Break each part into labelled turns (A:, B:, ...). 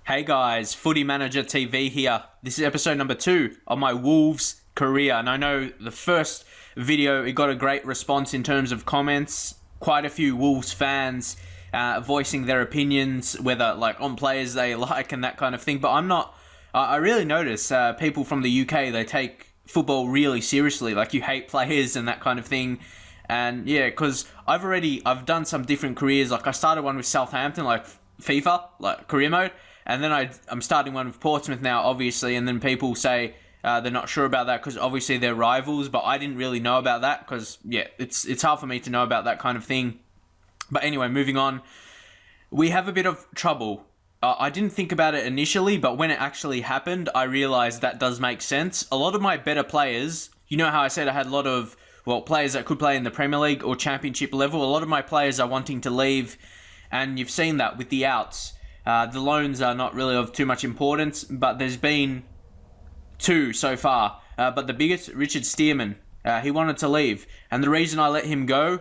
A: Hey guys, Footy Manager TV here. This is episode number 2 of my Wolves career, and I know the first video, it got a great response in terms of comments. Quite a few Wolves fans voicing their opinions, whether like on players they like and that kind of thing. But I really notice people from the UK, they take football really seriously. Like, you hate players and that kind of thing. And yeah, because I've done some different careers. Like, I started one with Southampton, like FIFA, like career mode. And then I'm starting one with Portsmouth now, obviously. And then people say they're not sure about that because obviously they're rivals. But I didn't really know about that because, yeah, it's hard for me to know about that kind of thing. But anyway, moving on. We have a bit of trouble. I didn't think about it initially, but when it actually happened, I realized that does make sense. A lot of my better players, you know how I said I had a lot of, players that could play in the Premier League or Championship level. A lot of my players are wanting to leave, and you've seen that with the outs. The loans are not really of too much importance, but there's been 2 so far. But the biggest, Richard Stearman, he wanted to leave. And the reason I let him go,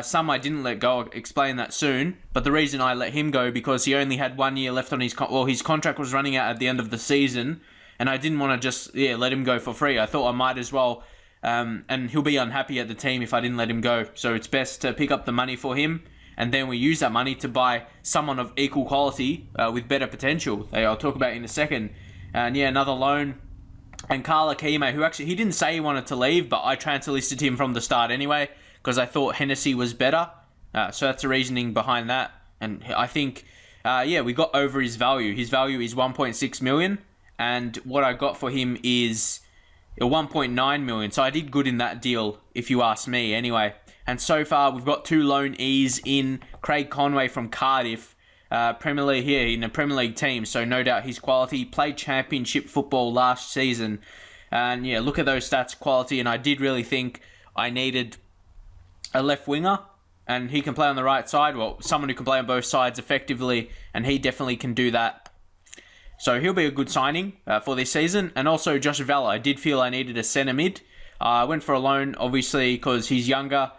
A: some I didn't let go, I'll explain that soon. But the reason I let him go, because he only had 1 year left on his his contract was running out at the end of the season. And I didn't want to just let him go for free. I thought I might as well. And he'll be unhappy at the team if I didn't let him go. So it's best to pick up the money for him. And then we use that money to buy someone of equal quality with better potential. I'll talk about in a second. And yeah, another loan. And Alec Obi, who actually, he didn't say he wanted to leave, but I transfer listed him from the start anyway, because I thought Hennessy was better. So that's the reasoning behind that. And I think, we got over his value. His value is 1.6 million. And what I got for him is 1.9 million. So I did good in that deal, if you ask me anyway. And so far, we've got 2 loanees in. Craig Conway from Cardiff, Premier League here in a Premier League team. So no doubt his quality. Played Championship football last season. And yeah, look at those stats, quality. And I did really think I needed a left winger. And he can play on the right side. Well, someone who can play on both sides effectively. And he definitely can do that. So he'll be a good signing for this season. And also Josh Vela. I did feel I needed a centre mid. I went for a loan, obviously, because he's younger.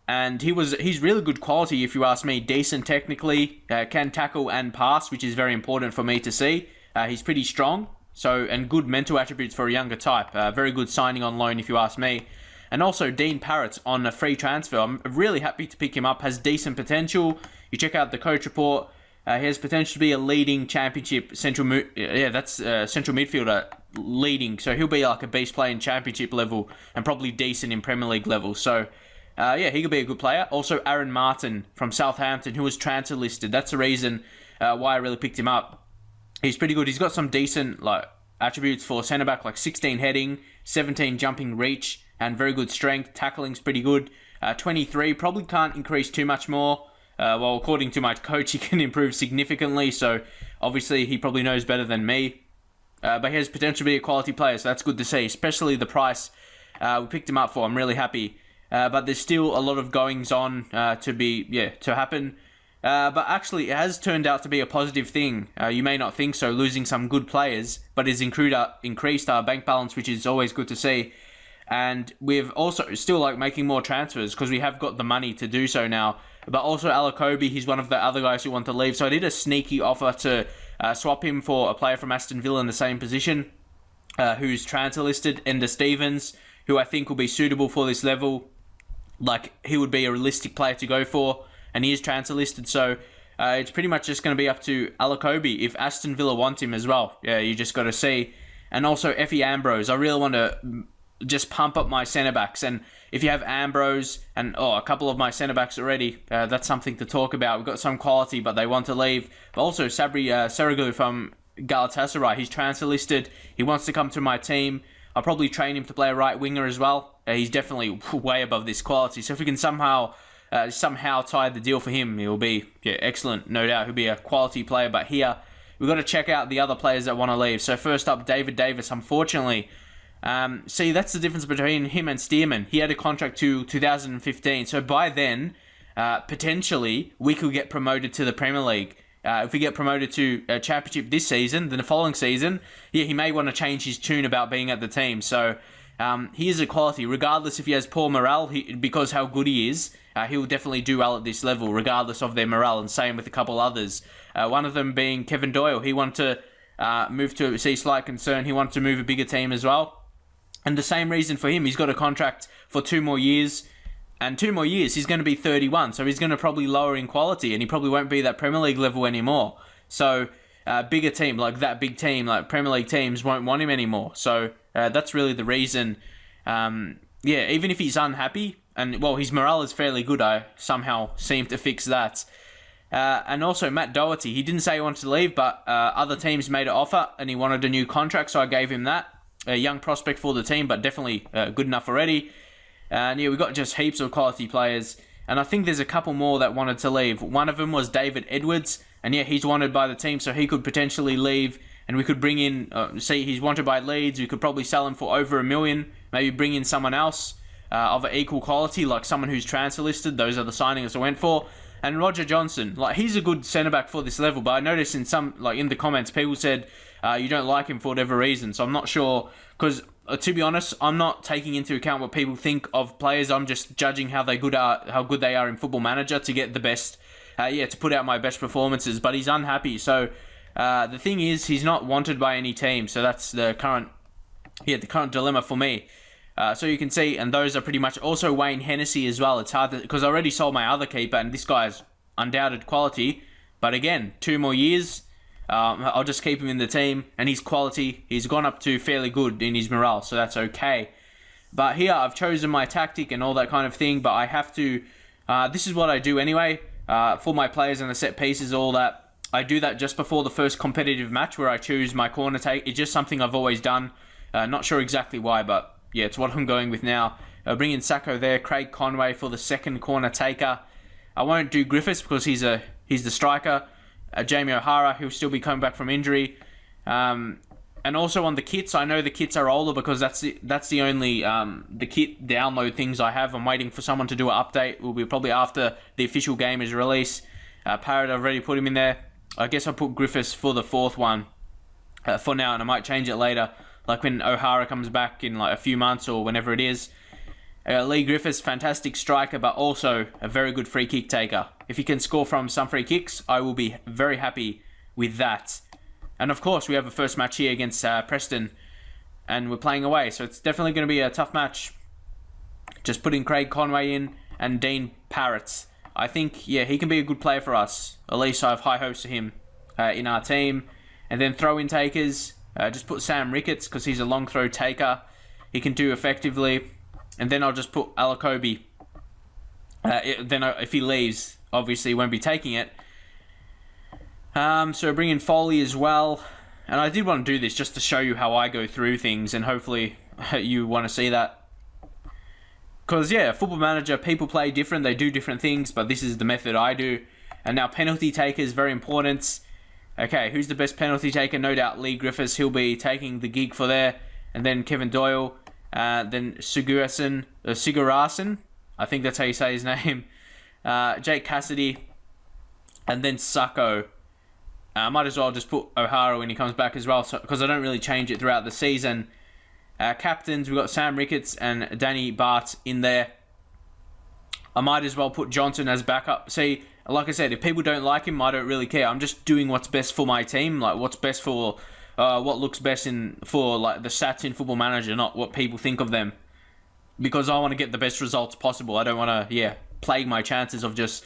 A: And he's really good quality, if you ask me. Decent technically, can tackle and pass, which is very important for me to see. He's pretty strong, and good mental attributes for a younger type. Very good signing on loan, if you ask me. And also Dean Parrott on a free transfer. I'm really happy to pick him up. Has decent potential. You check out the coach report. He has potential to be a leading Championship central midfielder leading. So he'll be like a beast player in Championship level and probably decent in Premier League level. So he could be a good player. Also, Aaron Martin from Southampton, who was transfer listed. That's the reason why I really picked him up. He's pretty good. He's got some decent attributes for centre-back, like 16 heading, 17 jumping reach, and very good strength. Tackling's pretty good. 23, probably can't increase too much more. According to my coach, he can improve significantly. So, obviously, he probably knows better than me. But he has potential to be a quality player, so that's good to see. Especially the price we picked him up for. I'm really happy. But there's still a lot of goings on to happen. But actually, it has turned out to be a positive thing. You may not think so, losing some good players, but it's increased our bank balance, which is always good to see. And we've also still making more transfers because we have got the money to do so now. But also Alec Obi, he's one of the other guys who want to leave. So I did a sneaky offer to swap him for a player from Aston Villa in the same position, who's transfer listed, Ender Stevens, who I think will be suitable for this level. He would be a realistic player to go for, and he is transfer listed, so it's pretty much just going to be up to Alec Obi if Aston Villa want him as well. Yeah, you just got to see. And also Effie Ambrose. I really want to just pump up my centre-backs, and if you have Ambrose and a couple of my centre-backs already, that's something to talk about. We've got some quality, but they want to leave. But also Sabri Serigou from Galatasaray, he's transfer listed. He wants to come to my team. I'll probably train him to play a right winger as well. He's definitely way above this quality. So if we can somehow tie the deal for him, he'll be excellent. No doubt he'll be a quality player. But here, we've got to check out the other players that want to leave. So first up, David Davis, unfortunately. See, that's the difference between him and Stearman. He had a contract to 2015. So by then, potentially, we could get promoted to the Premier League. If we get promoted to a Championship this season, then the following season, he may want to change his tune about being at the team. So he is a quality, regardless if he has poor morale, because how good he is. he will definitely do well at this level, regardless of their morale, and same with a couple others. One of them being Kevin Doyle. He wanted to move to see slight concern. He wanted to move a bigger team as well. And the same reason for him, he's got a contract for 2 more years. And 2 more years, he's going to be 31. So he's going to probably lower in quality, and he probably won't be that Premier League level anymore. So bigger team, like that big team, like Premier League teams won't want him anymore. So that's really the reason. Even if he's unhappy, and well, his morale is fairly good, I somehow seem to fix that. And also Matt Doherty, he didn't say he wanted to leave, but other teams made an offer and he wanted a new contract, so I gave him that. A young prospect for the team, but definitely good enough already. And we got just heaps of quality players. And I think there's a couple more that wanted to leave. One of them was David Edwards, and he's wanted by the team, so he could potentially leave. And we could bring in, he's wanted by Leeds. We could probably sell him for over $1 million. Maybe bring in someone else of an equal quality, like someone who's transfer listed. Those are the signings I went for. And Roger Johnson, like he's a good centre back for this level, but I noticed in some, like in the comments, people said you don't like him for whatever reason. So I'm not sure, because to be honest, I'm not taking into account what people think of players. I'm just judging how good they are in Football Manager to get the best, to put out my best performances. But he's unhappy, so the thing is, he's not wanted by any team. So that's the current dilemma for me. So you can see, and those are pretty much also Wayne Hennessy as well. It's hard because I already sold my other keeper, and this guy's undoubted quality. But again, 2 more years. I'll just keep him in the team, and his quality, he's gone up to fairly good in his morale, so that's okay. But here, I've chosen my tactic and all that kind of thing, but I have to, this is what I do anyway, for my players and the set pieces, all that. I do that just before the first competitive match where I choose my corner take. It's just something I've always done. Not sure exactly why, but yeah, it's what I'm going with now. Bring in Sacco there, Craig Conway for the second corner taker. I won't do Griffiths because he's the striker. Jamie O'Hara, he'll still be coming back from injury. And also on the kits, I know the kits are older because that's the only the kit download things I have. I'm waiting for someone to do an update. It will be probably after the official game is released. Parrott, I've already put him in there. I guess I'll put Griffiths for the 4th one for now, and I might change it later, like when O'Hara comes back in like a few months or whenever it is. Lee Griffiths, fantastic striker, but also a very good free kick taker. If he can score from some free kicks, I will be very happy with that. And of course, we have a first match here against Preston, and we're playing away, so it's definitely going to be a tough match. Just putting Craig Conway in and Dean Parrott. I think, he can be a good player for us. At least I have high hopes for him in our team. And then throw-in takers. Just put Sam Ricketts because he's a long throw taker. He can do effectively. And then I'll just put Alec Obi. If he leaves, obviously he won't be taking it. So bring in Foley as well. And I did want to do this just to show you how I go through things, and hopefully you want to see that. Because, Football Manager, people play different, they do different things, but this is the method I do. And now penalty taker is very important. Okay, who's the best penalty taker? No doubt Lee Griffiths, he'll be taking the gig for there. And then Kevin Doyle. Then Sigurðsson, I think that's how you say his name. Jake Cassidy, and then Sacco. I might as well just put O'Hara when he comes back as well, because I don't really change it throughout the season. Captains, we've got Sam Ricketts and Danny Bart in there. I might as well put Johnson as backup. See, like I said, if people don't like him, I don't really care. I'm just doing what's best for my team, like what's best for... what looks best for like the stats in Football Manager, not what people think of them. Because I want to get the best results possible. I don't want to, plague my chances of just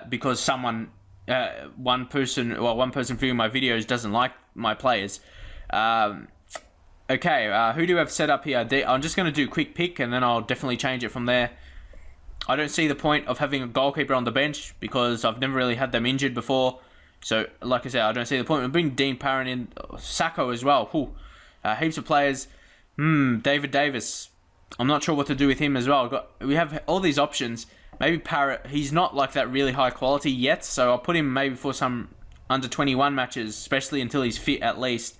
A: because one person viewing my videos doesn't like my players. Okay, who do we have set up here? I'm just going to do quick pick, and then I'll definitely change it from there. I don't see the point of having a goalkeeper on the bench because I've never really had them injured before. So, like I said, I don't see the point. We'll bring Dean Parrott in. Sacco as well. Heaps of players. David Davis. I'm not sure what to do with him as well. We have all these options. Maybe Parrott. He's not like that really high quality yet. So I'll put him maybe for some under 21 matches, especially until he's fit at least.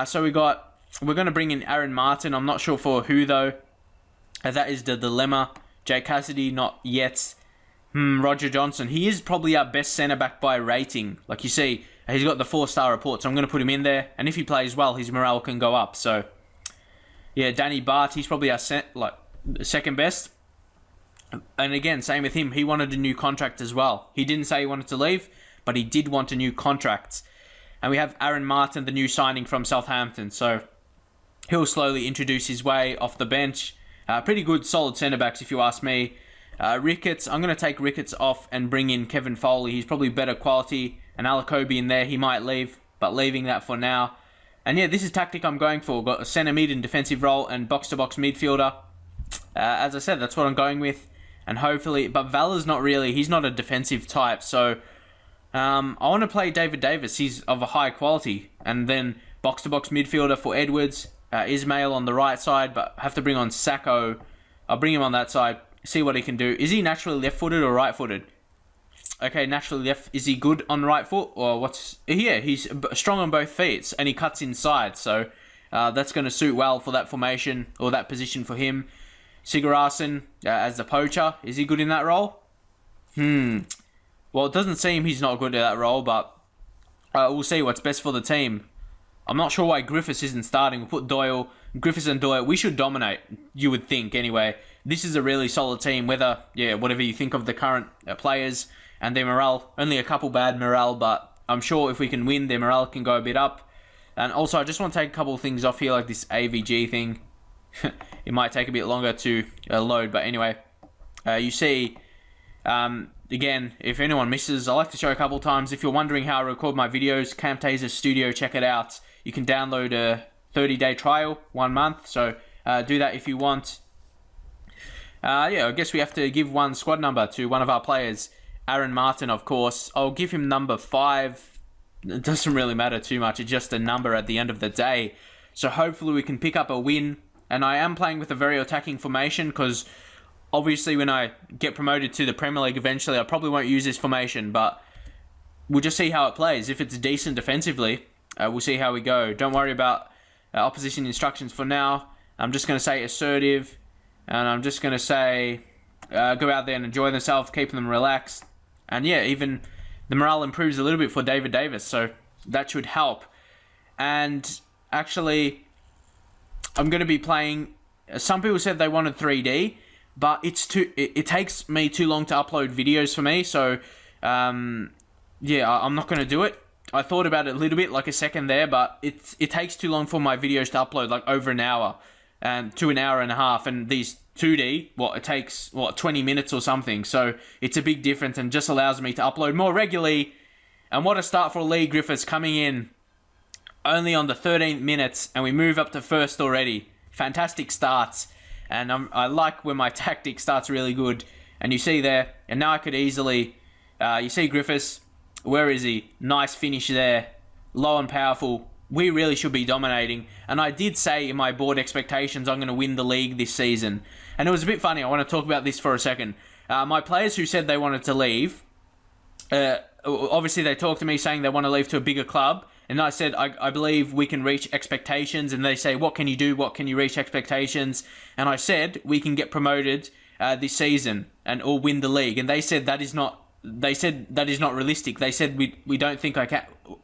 A: So we're going to bring in Aaron Martin. I'm not sure for who though. That is the dilemma. Jake Cassidy, not yet. Roger Johnson. He is probably our best centre-back by rating. Like you see, he's got the 4-star report, so I'm going to put him in there. And if he plays well, his morale can go up. So, Danny Bart, he's probably our second best. And again, same with him. He wanted a new contract as well. He didn't say he wanted to leave, but he did want a new contract. And we have Aaron Martin, the new signing from Southampton. So he'll slowly introduce his way off the bench. Pretty good, solid centre-backs, if you ask me. Ricketts, I'm going to take Ricketts off and bring in Kevin Foley. He's probably better quality. And Alec Obi in there, he might leave, but leaving that for now. And yeah, this is tactic I'm going for. Got a centre mid in defensive role and box-to-box midfielder. As I said, that's what I'm going with. And hopefully, but Vala's not really, he's not a defensive type. So I want to play David Davis. He's of a high quality. And then box-to-box midfielder for Edwards. Ismail on the right side, but have to bring on Sacco. I'll bring him on that side, see what he can do. Is he naturally left-footed or right-footed? Okay, naturally left. Is he good on right foot? Or what's... Yeah, he's strong on both feet, and he cuts inside. So that's going to suit well for that formation, or that position for him. Sigurðsson as the poacher. Is he good in that role? Well, it doesn't seem he's not good at that role, but we'll see what's best for the team. I'm not sure why Griffiths isn't starting. We'll put Doyle. Griffiths and Doyle, we should dominate, you would think, anyway. This is a really solid team, whatever you think of the current players and their morale. Only a couple bad morale, but I'm sure if we can win, their morale can go a bit up. And also, I just want to take a couple of things off here, like this AVG thing. It might take a bit longer to load, but anyway. You see, again, if anyone misses, I like to show a couple of times. If you're wondering how I record my videos, Camtasia Studio, check it out. You can download a 30-day trial, 1 month. So do that if you want. Yeah, I guess we have to give one squad number to one of our players. Aaron Martin, of course. I'll give him number 5. It doesn't really matter too much. It's just a number at the end of the day. So hopefully we can pick up a win. And I am playing with a very attacking formation because obviously when I get promoted to the Premier League eventually, I probably won't use this formation. But we'll just see how it plays. If it's decent defensively, we'll see how we go. Don't worry about opposition instructions for now. I'm just going to say assertive. And I'm just going to say go out there and enjoy themselves, keep them relaxed. And yeah, even the morale improves a little bit for David Davis. So that should help. And actually, I'm going to be playing... Some people said they wanted 3D. But it takes me too long to upload videos for me. So yeah, I'm not going to do it. I thought about it a little bit, like a second there, but it takes too long for my videos to upload, like over an hour and to an hour and a half. And these 2D, it takes 20 minutes or something. So it's a big difference and just allows me to upload more regularly. And what a start for Lee Griffiths coming in only on the 13th minutes, and we move up to first already. Fantastic starts, and I like when my tactic starts really good. And you see there, and now I could easily, you see Griffiths. Where is he? Nice finish there. Low and powerful. We really should be dominating. And I did say in my board expectations I'm going to win the league this season. And it was a bit funny. I want to talk about this for a second. My players who said they wanted to leave, obviously they talked to me saying they want to leave to a bigger club. And I said, I believe we can reach expectations. And they say, what can you do? What can you reach expectations? And I said, we can get promoted this season or win the league. And they said that is not... They said that is not realistic. They said we don't think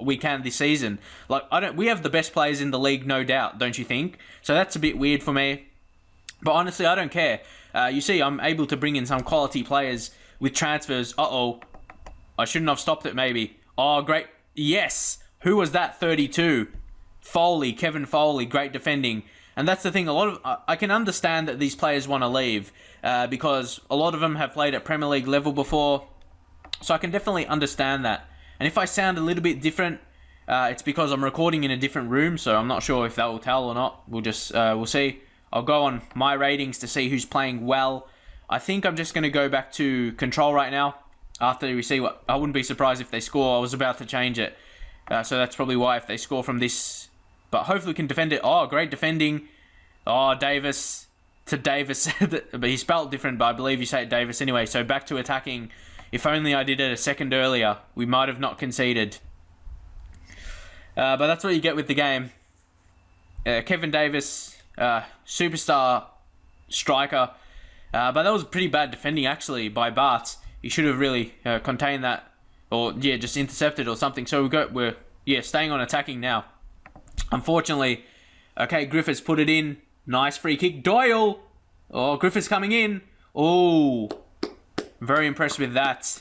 A: we can this season. Like we have the best players in the league, no doubt, don't you think? So that's a bit weird for me. But honestly, I don't care. You see, I'm able to bring in some quality players with transfers. I shouldn't have stopped it. Maybe. Oh, great. Yes. Who was that? 32. Foley, Kevin Foley, great defending. And that's the thing. I can understand that these players want to leave because a lot of them have played at Premier League level before. So I can definitely understand that. And if I sound a little bit different, it's because I'm recording in a different room, so I'm not sure if that will tell or not. We'll see. I'll go on my ratings to see who's playing well. I think I'm just going to go back to control right now. After we see what... I wouldn't be surprised if they score. I was about to change it. So that's probably why if they score from this. But hopefully we can defend it. Oh, great defending. Oh, Davis to Davis. But he spelled different, but I believe you say it Davis anyway. So back to attacking. If only I did it a second earlier, we might have not conceded. But that's what you get with the game. Kevin Davis, superstar striker. But that was pretty bad defending, actually, by Bart. He should have really contained that. Or, yeah, just intercepted or something. So we're staying on attacking now. Unfortunately, okay, Griffiths put it in. Nice free kick. Doyle! Oh, Griffiths coming in. Oh... Very impressed with that.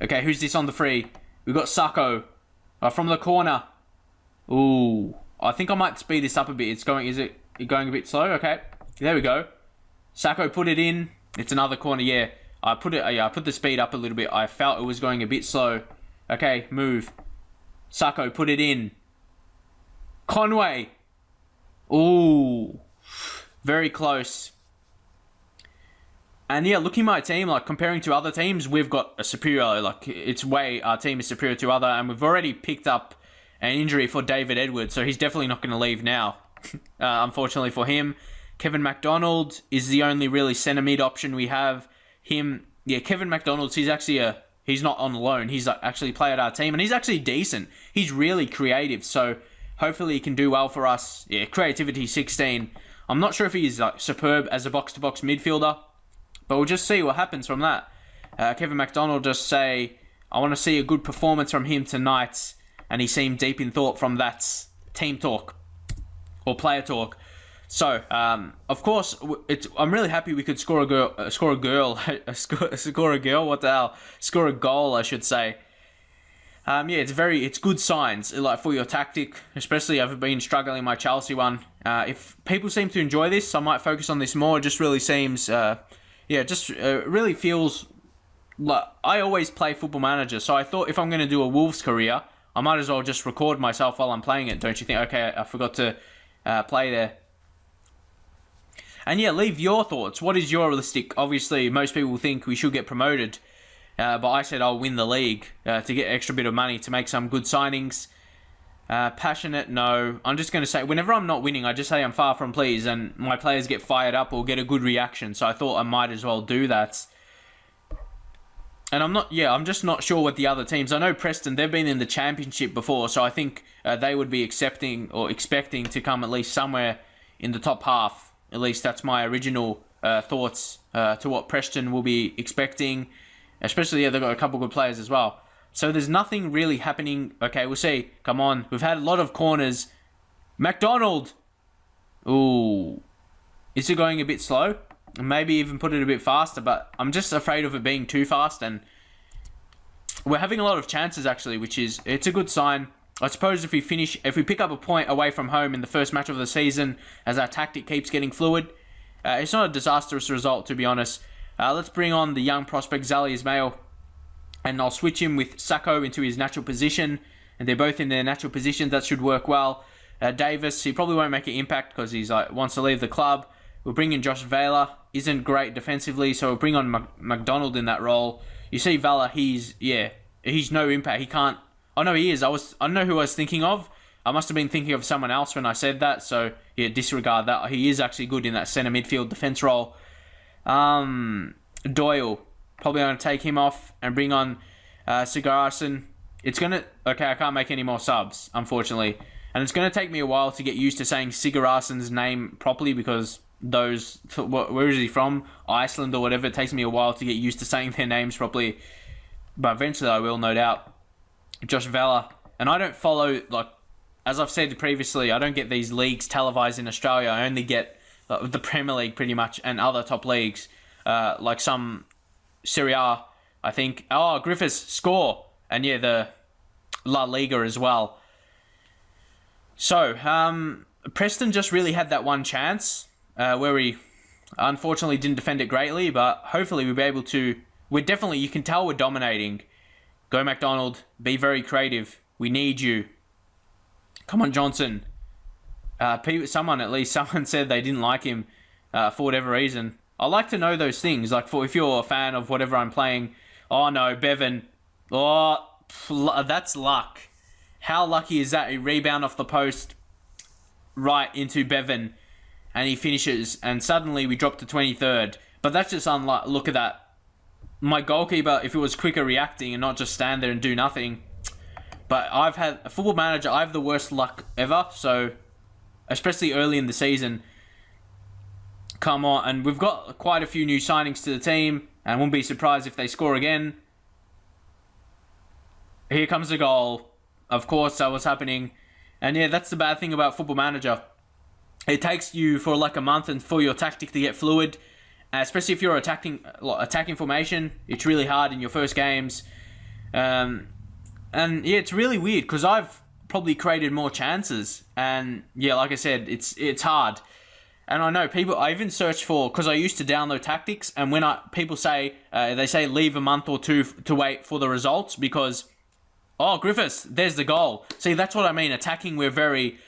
A: Okay, who's this on the free? We've got Sacco from the corner. Ooh, I think I might speed this up a bit. Is it going a bit slow? Okay, there we go. Sacco put it in. It's another corner. Yeah, I put the speed up a little bit. I felt it was going a bit slow. Okay, move. Sacco put it in. Conway. Ooh, very close. And yeah, looking at my team, like comparing to other teams, we've got a superior, our team is superior to other, and we've already picked up an injury for David Edwards, so he's definitely not going to leave now, unfortunately for him. Kevin Macdonald is the only really centre mid option we have. Kevin Macdonald, he's not on loan, he's actually played at our team, and he's actually decent. He's really creative, so hopefully he can do well for us. Yeah, creativity 16. I'm not sure if he's superb as a box-to-box midfielder, but we'll just see what happens from that. Kevin Macdonald just say, I want to see a good performance from him tonight. And he seemed deep in thought from that team talk or player talk. So, of course, I'm really happy we could score a goal. Score a goal, I should say. It's good signs like for your tactic, especially I've been struggling my Chelsea one. If people seem to enjoy this, I might focus on this more. It just really seems, really feels like I always play Football Manager. So I thought if I'm going to do a Wolves career, I might as well just record myself while I'm playing it, don't you think? Okay, I forgot to play there. And yeah, leave your thoughts. What is your realistic? Obviously, most people think we should get promoted. But I said I'll win the league to get extra bit of money to make some good signings. Passionate, no. I'm just going to say, whenever I'm not winning, I just say I'm far from pleased. And my players get fired up or get a good reaction. So I thought I might as well do that. And I'm just not sure what the other teams. I know Preston, they've been in the championship before, so I think they would be expecting to come at least somewhere in the top half. At least that's my original thoughts to what Preston will be expecting. Especially, they've got a couple good players as well. So there's nothing really happening. Okay, we'll see. Come on. We've had a lot of corners. Macdonald. Ooh. Is it going a bit slow? Maybe even put it a bit faster, but I'm just afraid of it being too fast. And we're having a lot of chances actually, it's a good sign. I suppose if we pick up a point away from home in the first match of the season, as our tactic keeps getting fluid, it's not a disastrous result to be honest. Let's bring on the young prospect Zali Ismail, and I'll switch him with Sacco into his natural position, and they're both in their natural positions. That should work well. Davis, he probably won't make an impact because he's wants to leave the club. We'll bring in Josh Vela. Isn't great defensively, so we'll bring on Macdonald in that role. You see Vela, he's no impact. He can't. Oh no, he is. I don't know who I was thinking of. I must have been thinking of someone else when I said that. So yeah, disregard that. He is actually good in that centre midfield defence role. Doyle, probably going to take him off and bring on Sigurdsson. I can't make any more subs, unfortunately, and it's going to take me a while to get used to saying Sigurdsson's name properly because where is he from? Iceland or whatever. It takes me a while to get used to saying their names properly, but eventually I will, no doubt. Josh Vela, and I don't follow, as I've said previously, I don't get these leagues televised in Australia. I only get the Premier League pretty much and other top leagues, like some Serie A, I think. Oh, Griffiths score, and yeah, the La Liga as well. So, Preston just really had that one chance where we unfortunately didn't defend it greatly, but hopefully we'll be able to. You can tell we're dominating. Go Macdonald, be very creative. We need you. Come on, Johnson. Someone said they didn't like him for whatever reason. I like to know those things. If you're a fan of whatever I'm playing. Oh no, Bevan. Oh, that's luck. How lucky is that? A rebound off the post right into Bevan, and he finishes, and suddenly we drop to 23rd. But that's just unluck. Look at that. My goalkeeper, if it was quicker reacting and not just stand there and do nothing. But I've had a Football Manager, I have the worst luck ever. So, especially early in the season. Come on. And we've got quite a few new signings to the team. And won't be surprised if they score again. Here comes the goal. Of course, that was happening. And yeah, that's the bad thing about Football Manager. It takes you for a month and for your tactic to get fluid. especially if you're attacking formation. It's really hard in your first games. And yeah, it's really weird because I've probably created more chances. And yeah, like I said, it's hard. And I know people, I even searched for, because I used to download tactics, and when people say, they say leave a month or two to wait for the results because, oh, Griffiths, there's the goal. See, that's what I mean. Attacking, we're very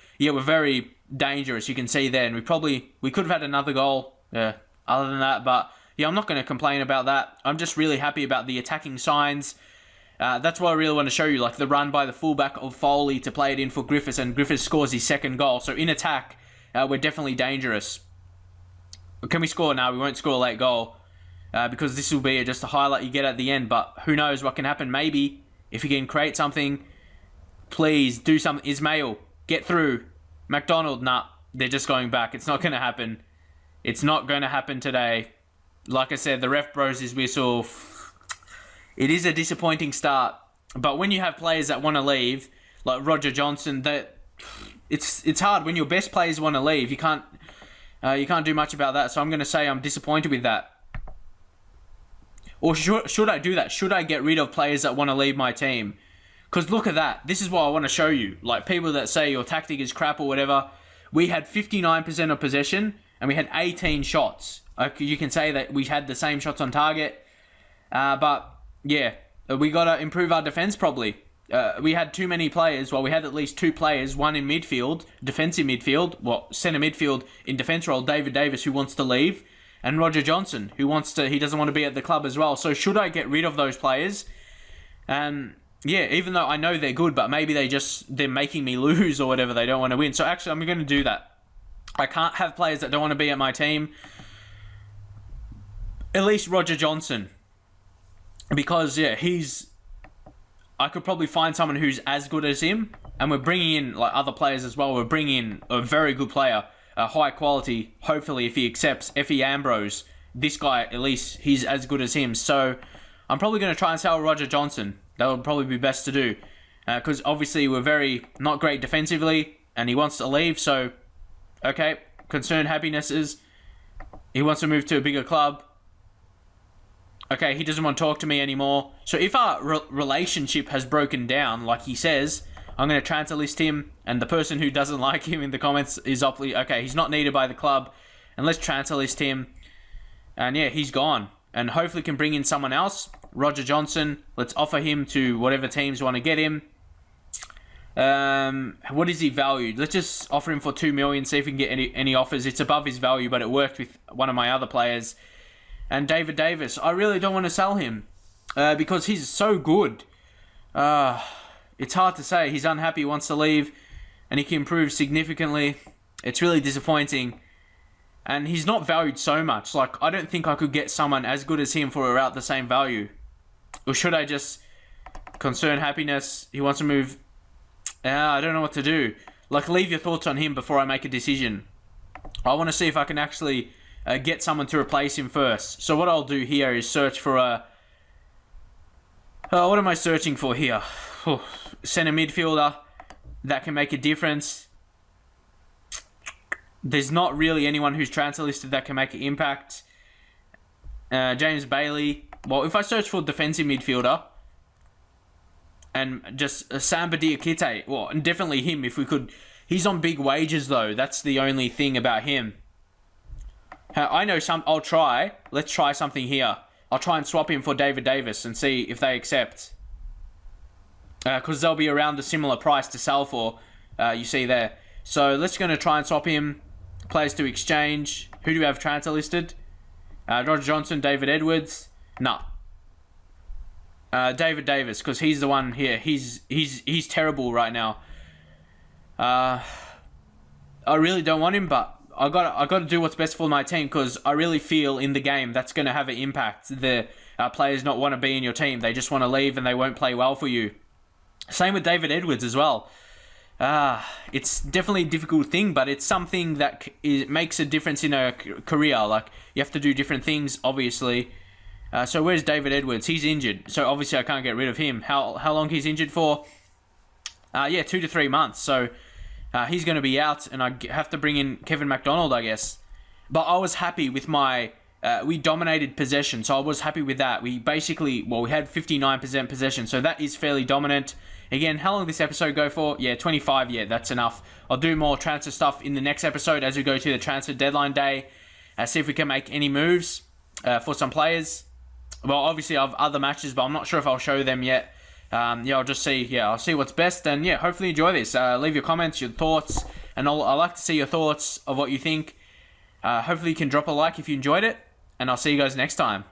A: dangerous. You can see there, and we could have had another goal. Yeah, other than that, but yeah, I'm not going to complain about that. I'm just really happy about the attacking signs. That's what I really want to show you, like the run by the fullback of Foley to play it in for Griffiths, and Griffiths scores his second goal. So in attack, we're definitely dangerous. Can we score? No, we won't score a late goal because this will be just a highlight you get at the end. But who knows what can happen? Maybe if you can create something, please do something. Ismail, get through. Macdonald, nah, they're just going back. It's not going to happen. It's not going to happen today. Like I said, the ref blows his whistle. It is a disappointing start. But when you have players that want to leave, like Roger Johnson, it's hard when your best players want to leave. You can't do much about that. So I'm going to say I'm disappointed with that. Or should I do that? Should I get rid of players that want to leave my team? Because look at that. This is what I want to show you. Like people that say your tactic is crap or whatever. We had 59% of possession and we had 18 shots. You can say that we had the same shots on target. But yeah, we got to improve our defense probably. We had too many players. Well, we had at least two players, one in midfield, defensive midfield, centre midfield in defence role, David Davis, who wants to leave, and Roger Johnson, who he doesn't want to be at the club as well. So should I get rid of those players? Yeah, even though I know they're good, but maybe they're making me lose or whatever. They don't want to win. So actually, I'm going to do that. I can't have players that don't want to be at my team. At least Roger Johnson. Because, yeah, I could probably find someone who's as good as him, and we're bringing in like other players as well. We're bringing in a very good player, a high quality. Hopefully, if he accepts Effie Ambrose, this guy at least he's as good as him. So I'm probably going to try and sell Roger Johnson. That would probably be best to do, because obviously we're very not great defensively, and he wants to leave. So okay, concerned happiness is he wants to move to a bigger club. Okay, he doesn't want to talk to me anymore. So if our relationship has broken down, like he says, I'm going to transfer list him. And the person who doesn't like him in the comments is okay, he's not needed by the club. And let's transfer list him. And yeah, he's gone. And hopefully can bring in someone else. Roger Johnson, let's offer him to whatever teams want to get him. What is he valued? Let's just offer him for 2 million, see if we can get any offers. It's above his value, but it worked with one of my other players. And David Davis, I really don't want to sell him because he's so good. It's hard to say. He's unhappy, wants to leave, and he can improve significantly. It's really disappointing. And he's not valued so much. Like, I don't think I could get someone as good as him for around the same value. Or should I just concern happiness? He wants to move. I don't know what to do. Like, leave your thoughts on him before I make a decision. I want to see if I can actually get someone to replace him first. So what I'll do here is search for a... what am I searching for here? Centre midfielder that can make a difference. There's not really anyone who's transfer listed that can make an impact. James Bailey. Well, if I search for defensive midfielder and just Samba Diakite, well, and definitely him if we could. He's on big wages though. That's the only thing about him. I know some. I'll try. Let's try something here. I'll try and swap him for David Davis and see if they accept. Because they'll be around the similar price to sell for. You see there. So let's going to try and swap him. Players to exchange. Who do we have transfer listed? Roger Johnson, David Edwards. No. David Davis, because he's the one here. He's terrible right now. I really don't want him, but I got to do what's best for my team, because I really feel in the game that's going to have an impact. The players not want to be in your team. They just want to leave and they won't play well for you. Same with David Edwards as well. It's definitely a difficult thing, but it's something that makes a difference in a career. Like, you have to do different things, obviously. So where's David Edwards? He's injured, so obviously I can't get rid of him. How long he's injured for? 2 to 3 months. So he's going to be out, and I have to bring in Kevin Macdonald, I guess. But I was happy with my we dominated possession, so I was happy with that. We basically, we had 59% possession, so that is fairly dominant. Again, how long did this episode go for? Yeah, 25. Yeah, that's enough. I'll do more transfer stuff in the next episode as we go to the transfer deadline day. See if we can make any moves for some players. Well, obviously I have other matches, but I'm not sure if I'll show them yet. I'll just see. Yeah, I'll see what's best, and yeah, hopefully enjoy this. Leave your comments, your thoughts, and I'd like to see your thoughts of what you think. Hopefully you can drop a like if you enjoyed it, and I'll see you guys next time.